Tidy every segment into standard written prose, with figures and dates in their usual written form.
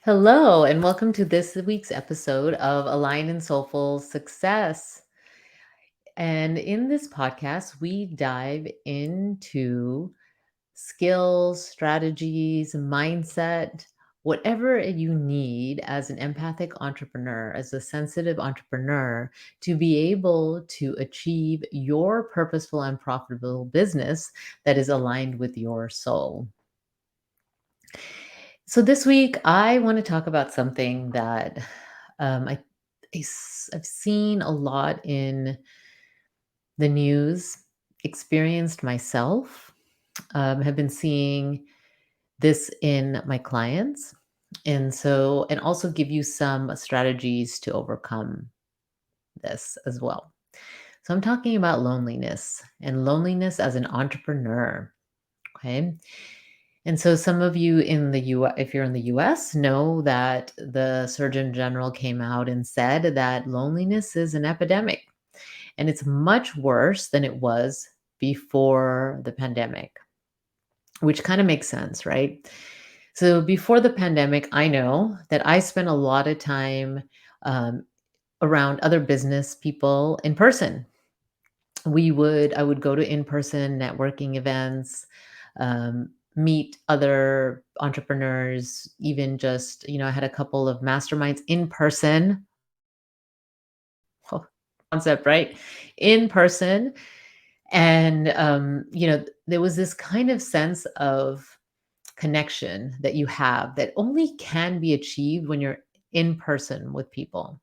Hello, and welcome to this week's episode of Aligned and Soulful Success. And in this podcast, we dive into skills, strategies, mindset, whatever you need as an empathic entrepreneur, as a sensitive entrepreneur, to be able to achieve your purposeful and profitable business that is aligned with your soul. So this week, I want to talk about something that um, I, I've seen a lot in the news, experienced myself, have been seeing this in my clients. And also give you some strategies to overcome this as well. So I'm talking about loneliness and loneliness as an entrepreneur. Okay. And so some of you in the if you're in the US, know that the Surgeon General came out and said that loneliness is an epidemic and it's much worse than it was before the pandemic, which kind of makes sense, right? So before the pandemic, I know that I spent a lot of time um, around other business people in person. I would go to in-person networking events, meet other entrepreneurs, even just, I had a couple of masterminds in person. Oh, concept, right? In person. And, there was this kind of sense of connection that you have that only can be achieved when you're in person with people.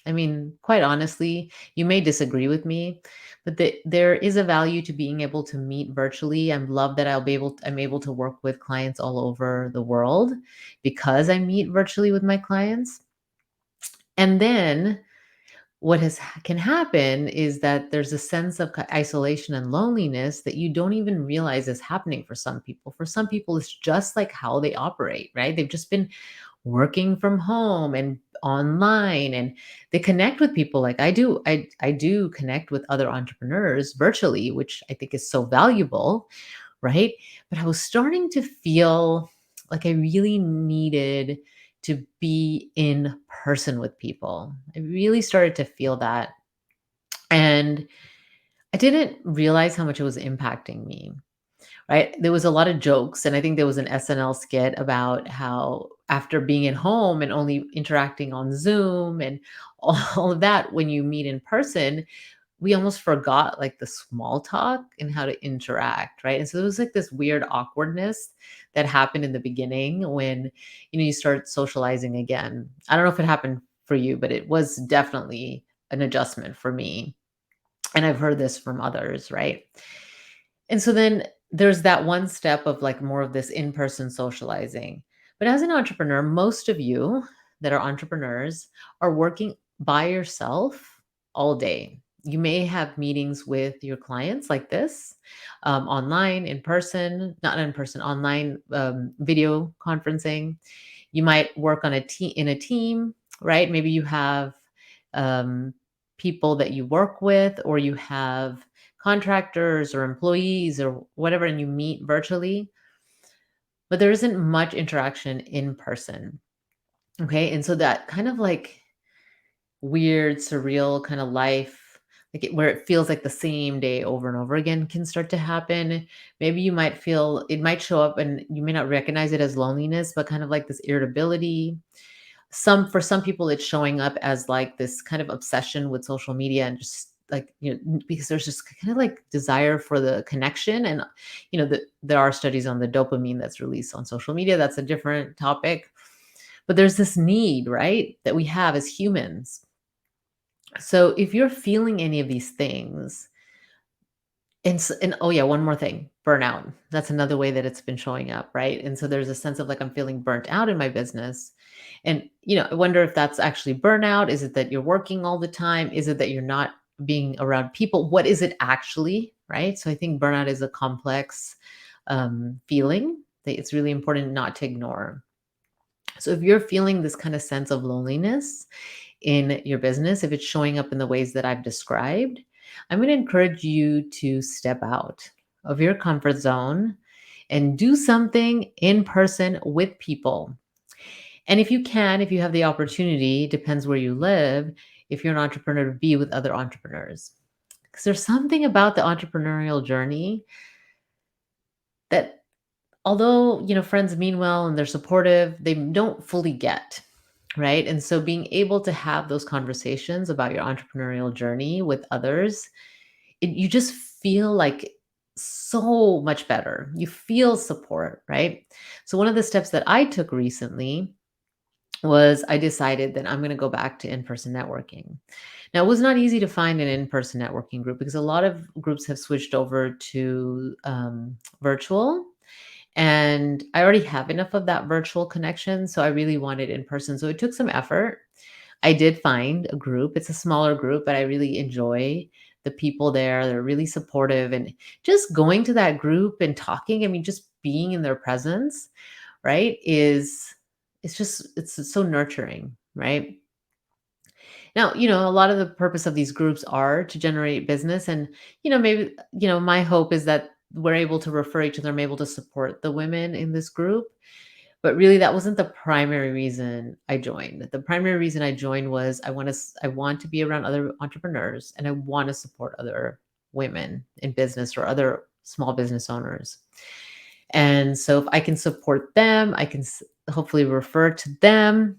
I mean, quite honestly, you may disagree with me, but there is a value to being able to meet virtually. I love that I'm able to work with clients all over the world because I meet virtually with my clients. And then can happen is that there's a sense of isolation and loneliness that you don't even realize is happening for some people. For some people, it's just like how they operate, right? They've just been working from home and online, and they connect with people like I do. I do connect with other entrepreneurs virtually, which I think is so valuable, right? But I was starting to feel like I really needed to be in person with people. I really started to feel that. And I didn't realize how much it was impacting me, right? There was a lot of jokes, and I think there was an SNL skit about how after being at home and only interacting on Zoom and all of that, when you meet in person, we almost forgot like the small talk and how to interact, right? And so there was like this weird awkwardness that happened in the beginning when you start socializing again. I don't know if it happened for you, but it was definitely an adjustment for me. And I've heard this from others, right? And so then there's that one step of like more of this in-person socializing. But as an entrepreneur, most of you that are entrepreneurs are working by yourself all day. You may have meetings with your clients like this, online, in person, not in person, online, video conferencing. You might work on in a team, right? Maybe you have um, people that you work with, or you have contractors or employees or whatever, and you meet virtually, but there isn't much interaction in person. Okay. And so that kind of like weird, surreal kind of life, where it feels like the same day over and over again, can start to happen. Maybe you might feel it might show up and you may not recognize it as loneliness, but kind of like this irritability. For some people, it's showing up as like this kind of obsession with social media, and just like, because there's just kind of like desire for the connection. And there are studies on the dopamine that's released on social media. That's a different topic. But there's this need, right, that we have as humans. So if you're feeling any of these things, and oh yeah, one more thing, burnout. That's another way that it's been showing up, right? And so there's a sense of like, I'm feeling burnt out in my business. And I wonder if that's actually burnout. Is it that you're working all the time? Is it that you're not being around people? What is it actually, right? So I think burnout is a complex feeling that it's really important not to ignore. So if you're feeling this kind of sense of loneliness in your business, if it's showing up in the ways that I've described, I'm going to encourage you to step out of your comfort zone and do something in person with people. And if you have the opportunity, depends where you live, if you're an entrepreneur, to be with other entrepreneurs. Because there's something about the entrepreneurial journey that, although, friends mean well and they're supportive, they don't fully get, right? And so being able to have those conversations about your entrepreneurial journey with others, you just feel like so much better. You feel support, right? So one of the steps that I took recently was I decided that I'm going to go back to in-person networking. Now, it was not easy to find an in-person networking group because a lot of groups have switched over to virtual, and I already have enough of that virtual connection, so I really wanted in person. So it took some effort. I did find a group. It's a smaller group, but I really enjoy the people there. They're really supportive, and just going to that group and talking, I mean, just being in their presence, right, is it's so nurturing, right? Now, a lot of the purpose of these groups are to generate business, and maybe, my hope is that we're able to refer each other. I'm able to support the women in this group, but really that wasn't the primary reason I joined. The primary reason I joined was I want to be around other entrepreneurs, and I want to support other women in business or other small business owners. And so if I can support them, I can hopefully refer to them,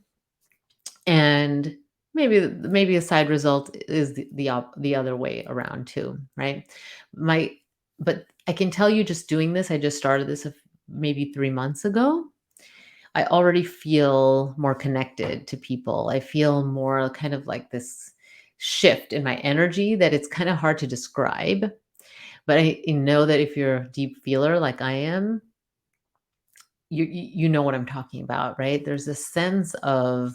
and maybe a side result is the other way around too, right? My but I can tell you, just doing this, I just started this maybe 3 months ago. I already feel more connected to people. I feel more kind of like this shift in my energy that it's kind of hard to describe. But I know that if you're a deep feeler like I am, you know what I'm talking about, right? There's a sense of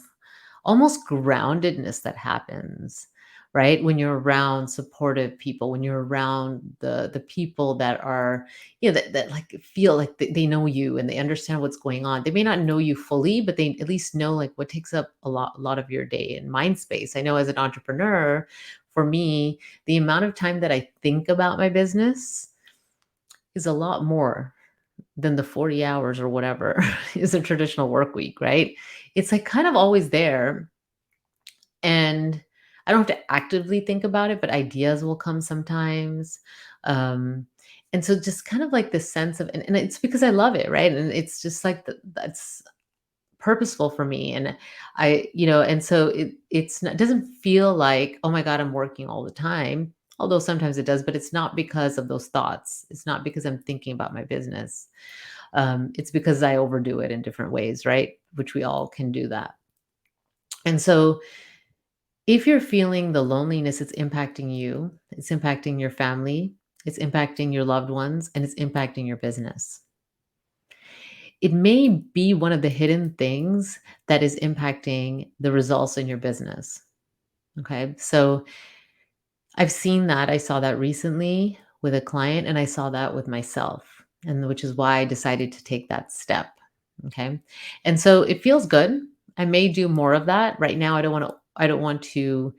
almost groundedness that happens, right? When you're around supportive people, when you're around the people that are, that like feel like they know you and they understand what's going on. They may not know you fully, but they at least know like what takes up a lot of your day and mind space. I know as an entrepreneur, for me, the amount of time that I think about my business is a lot more than the 40 hours or whatever is a traditional work week, right? It's like kind of always there, and I don't have to actively think about it, but ideas will come sometimes. Um, and so just kind of like this sense of, and it's because I love it, right? And it's just like that's purposeful for me. And and so it doesn't feel like, oh my God, I'm working all the time. Although sometimes it does, but it's not because of those thoughts. It's not because I'm thinking about my business. It's because I overdo it in different ways, right? Which we all can do that. And so if you're feeling the loneliness, it's impacting you, it's impacting your family, it's impacting your loved ones, and it's impacting your business. It may be one of the hidden things that is impacting the results in your business. Okay. So I've seen that. I saw that recently with a client, and I saw that with myself, and which is why I decided to take that step. Okay. And so it feels good. I may do more of that. Right now I don't want to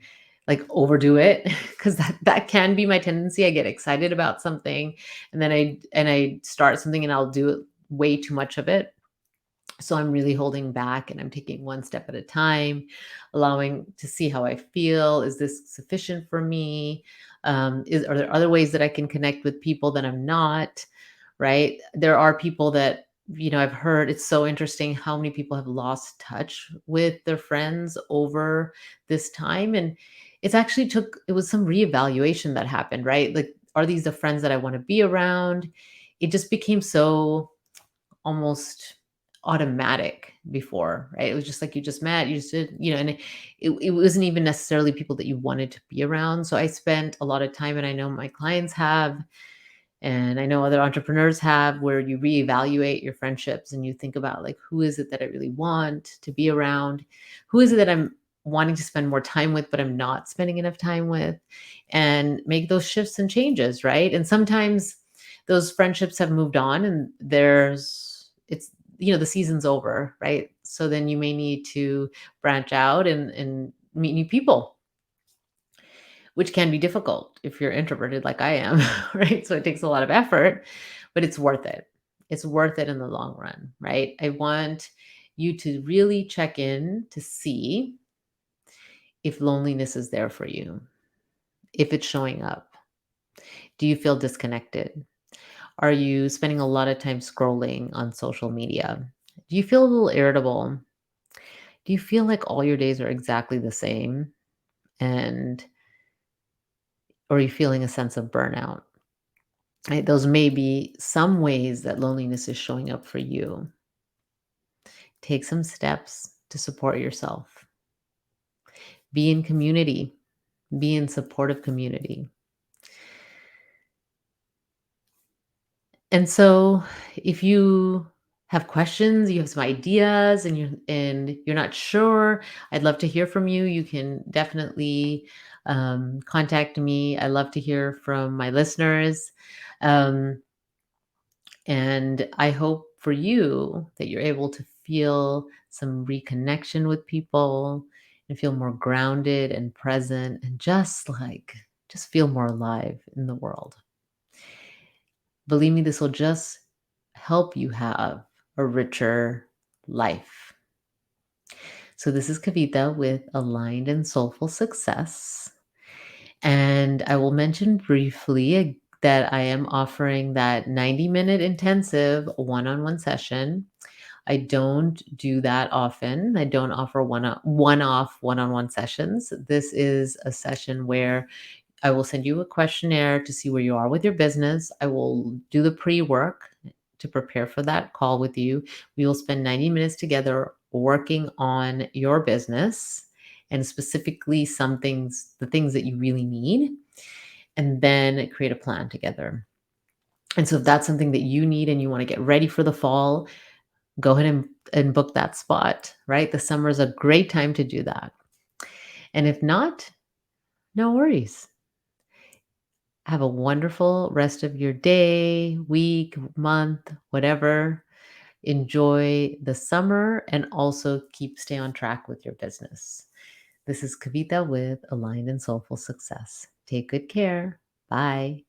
like overdo it because that can be my tendency. I get excited about something, and then I start something and I'll do it way too much of it. So I'm really holding back, and I'm taking one step at a time, allowing to see how I feel. Is this sufficient for me? Are there other ways that I can connect with people that I'm not? Right? There are people that, I've heard, it's so interesting how many people have lost touch with their friends over this time. And it was some reevaluation that happened, right? Like, are these the friends that I want to be around? It just became so almost automatic before, right? It was just like you just met, you just did, and it wasn't even necessarily people that you wanted to be around. So I spent a lot of time, and I know my clients have, and I know other entrepreneurs have, where you reevaluate your friendships and you think about, like, who is it that I really want to be around? Who is it that I'm wanting to spend more time with, but I'm not spending enough time with? And make those shifts and changes, right? And sometimes those friendships have moved on, and the season's over, right? So then you may need to branch out and meet new people, which can be difficult if you're introverted like I am, right? So it takes a lot of effort, but it's worth it. It's worth it in the long run, right? you to really check in to see if loneliness is there for you, if it's showing up. Do you feel disconnected? Are you spending a lot of time scrolling on social media? Do you feel a little irritable? Do you feel like all your days are exactly the same? And or are you feeling a sense of burnout? Right? Those may be some ways that loneliness is showing up for you. Take some steps to support yourself. Be in community. Be in supportive community. And so if you have questions, you have some ideas and you're not sure, I'd love to hear from you. You can definitely contact me. I love to hear from my listeners. Um, and I hope for you that you're able to feel some reconnection with people and feel more grounded and present and just feel more alive in the world. Believe me, this will just help you have a richer life. So, this is Kavita with Aligned and Soulful Success. And I will mention briefly that I am offering that 90-minute intensive one on one session. I don't do that often. I don't offer one-off one-on-one sessions. This is a session where I will send you a questionnaire to see where you are with your business. I will do the pre-work to prepare for that call with you. We will spend 90 minutes together working on your business and specifically the things that you really need, and then create a plan together. And so if that's something that you need and you want to get ready for the fall, go ahead and book that spot, right? The summer is a great time to do that. And if not, no worries. Have a wonderful rest of your day, week, month, whatever. Enjoy the summer and also stay on track with your business. This is Kavita with Aligned and Soulful Success. Take good care. Bye.